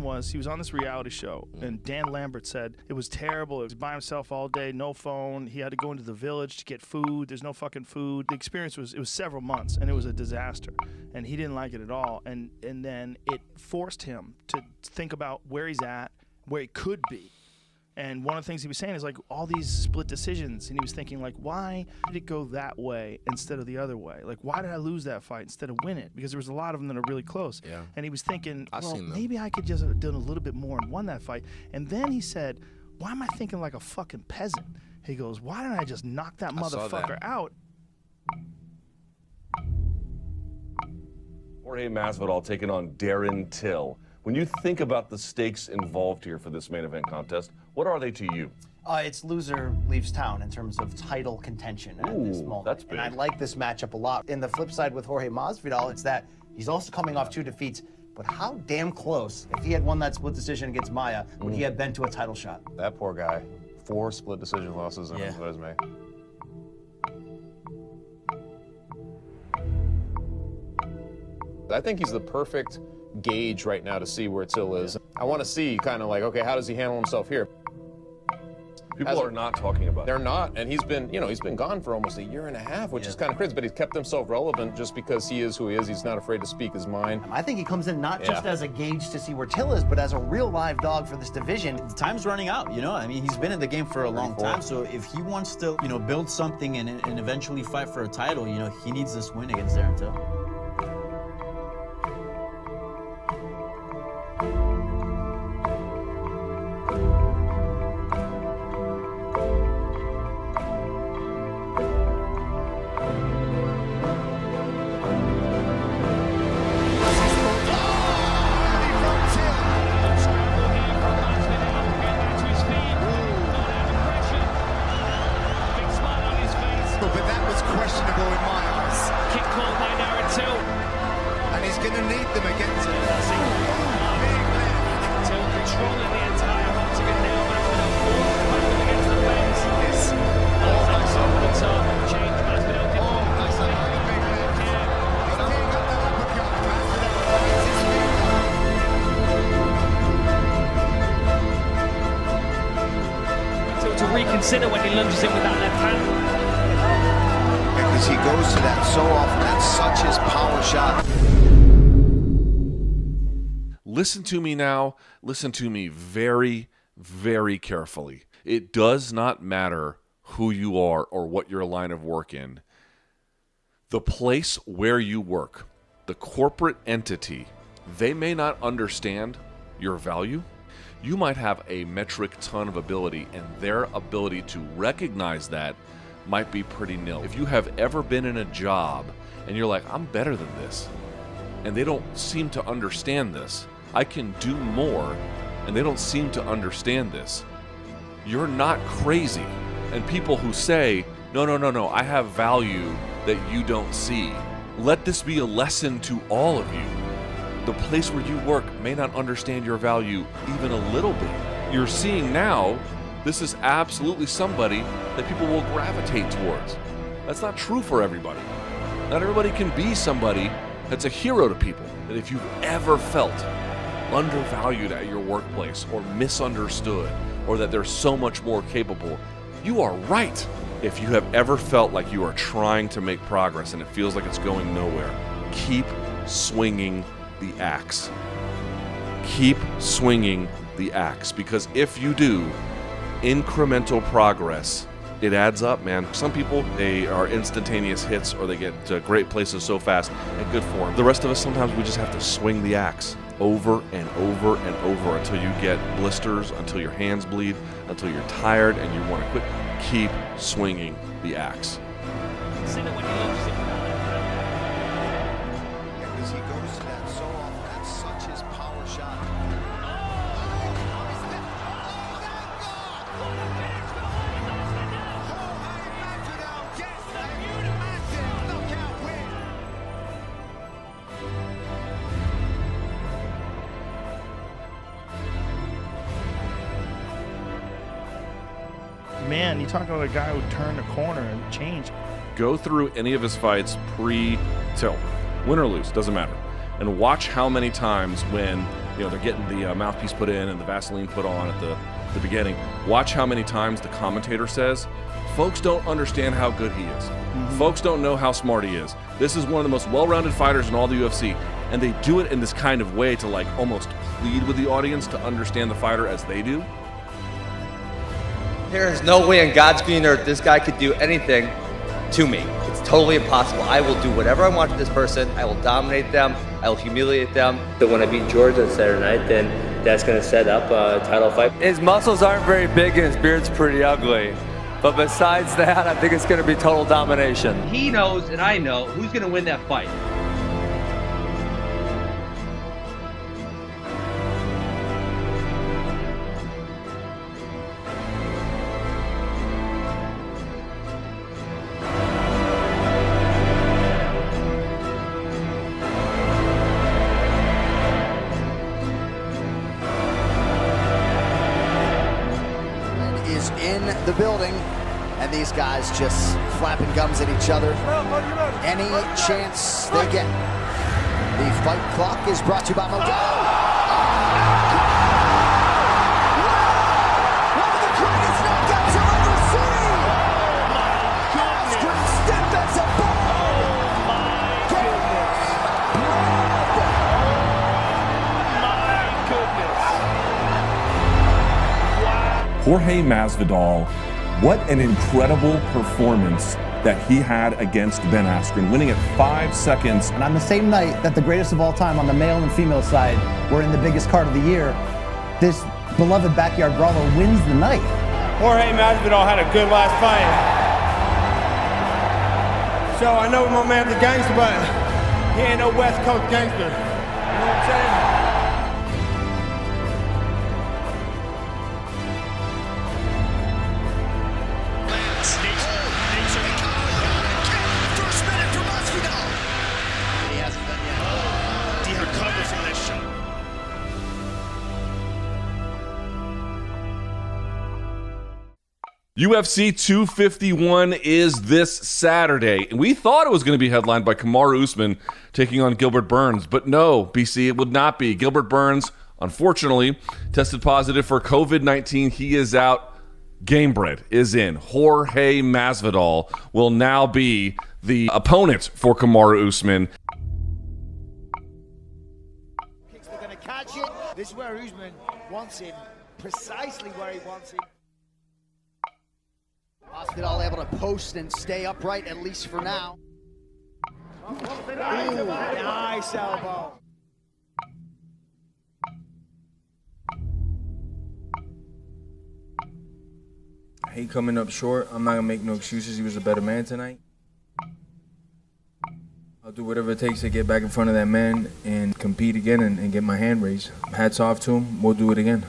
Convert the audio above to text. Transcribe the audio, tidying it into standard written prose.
happened was he was on this reality show, and Dan Lambert said it was terrible. He was by himself all day, no phone. He had to go into the village to get food. There's no fucking food. The experience was, it was several months, and it was a disaster. And he didn't like it at all. And then it forced him to think about where he's at, where he could be. And one of the things he was saying is like all these split decisions, and he was thinking like, why did it go that way instead of the other way? Like, why did I lose that fight instead of win it? Because there was a lot of them that are really close. Yeah. And he was thinking, well, maybe I could just have done a little bit more and won that fight. And then he said, why am I thinking like a fucking peasant? He goes, why didn't I just knock that motherfucker out? Jorge Masvidal taking on Darren Till. When you think about the stakes involved here for this main event contest, what are they to you? It's loser leaves town in terms of title contention at this moment. That's big. And I like this matchup a lot. And the flip side with Jorge Masvidal, it's that he's also coming off 2 defeats. But how damn close, if he had won that split decision against Maia, would he have been to a title shot? That poor guy. 4 split decision losses on his resume. I think he's the perfect gauge right now to see where Till is. I want to see kind of like, okay, how does he handle himself here? People are not talking about it. They're not, and he's been, he's been gone for almost 1.5 years, which is kind of crazy, but he's kept himself relevant just because he is who he is. He's not afraid to speak his mind. I think he comes in not just as a gauge to see where Till is, but as a real live dog for this division. Time's running out, I mean, he's been in the game for a long time, so if he wants to, build something and eventually fight for a title, he needs this win against Darren Till. But that was questionable in my eyes. Kick called by Darren Till. And he's going to need them against him. Till controlling the entire octagon now, but it's been forced back up against the fence. Yes. That's over the top. Change Masvidal did one. That's a big left. He's teeing up the uppercut. Masvidal finds his feet. Till to reconsider when he lunges in with that left hand. Because he goes to that so often. That's such his power shot. Listen to me now. Listen to me very, very carefully. It does not matter who you are or what your line of work in. The place where you work, the corporate entity, they may not understand your value. You might have a metric ton of ability, and their ability to recognize that might be pretty nil. If you have ever been in a job and you're like, I'm better than this, and they don't seem to understand this, I can do more, and they don't seem to understand this, you're not crazy. And people who say, no, I have value that you don't see, let this be a lesson to all of you. The place where you work may not understand your value even a little bit. You're seeing now, this is absolutely somebody that people will gravitate towards. That's not true for everybody. Not everybody can be somebody that's a hero to people. That if you've ever felt undervalued at your workplace or misunderstood, or that they're so much more capable, you are right. If you have ever felt like you are trying to make progress and it feels like it's going nowhere, keep swinging the axe. Keep swinging the axe, because if you do, incremental progress, it adds up, man. Some people, they are instantaneous hits, or they get to great places so fast, and good for them. The rest of us, sometimes we just have to swing the axe over and over and over until you get blisters, until your hands bleed, until you're tired and you want to quit. Keep swinging the axe. Consider when he lunges in with that left hand. Because he goes to that so often. That's such his power shot. Man, you talk about a guy who turned a corner and changed. Go through any of his fights pre-Till, win or lose, doesn't matter, and watch how many times when they're getting the mouthpiece put in and the Vaseline put on at the beginning. Watch how many times the commentator says, folks don't understand how good he is. Folks don't know how smart he is. This is one of the most well-rounded fighters in all the UFC. And they do it in this kind of way to like almost plead with the audience to understand the fighter as they do. There is no way on God's green earth this guy could do anything to me. It's totally impossible. I will do whatever I want to this person. I will dominate them. I will humiliate them. But when I beat George on Saturday night, then that's going to set up a title fight. His muscles aren't very big and his beard's pretty ugly. But besides that, I think it's going to be total domination. He knows and I know who's going to win that fight. In the building, and these guys just flapping gums at each other any chance they get. The fight clock is brought to you by Modelo. One of the greatest knockouts I've ever seen. Askren step as a Jorge Masvidal, what an incredible performance that he had against Ben Askren, winning at 5 seconds. And on the same night that the greatest of all time on the male and female side were in the biggest card of the year, this beloved backyard brawler wins the night. Jorge Masvidal had a good last fight. So I know my man's a gangster, but he ain't no West Coast gangster. You know what I'm saying? UFC 251 is this Saturday, and we thought it was going to be headlined by Kamaru Usman taking on Gilbert Burns, but no, BC, it would not be. Gilbert Burns, unfortunately, tested positive for COVID-19. He is out. Gamebred is in. Jorge Masvidal will now be the opponent for Kamaru Usman. They're going to catch it. This is where Usman wants him, precisely where he wants him. Masvidal able to post and stay upright, at least for now. Ooh, nice elbow. I hate coming up short. I'm not going to make no excuses. He was a better man tonight. I'll do whatever it takes to get back in front of that man and compete again and get my hand raised. Hats off to him. We'll do it again.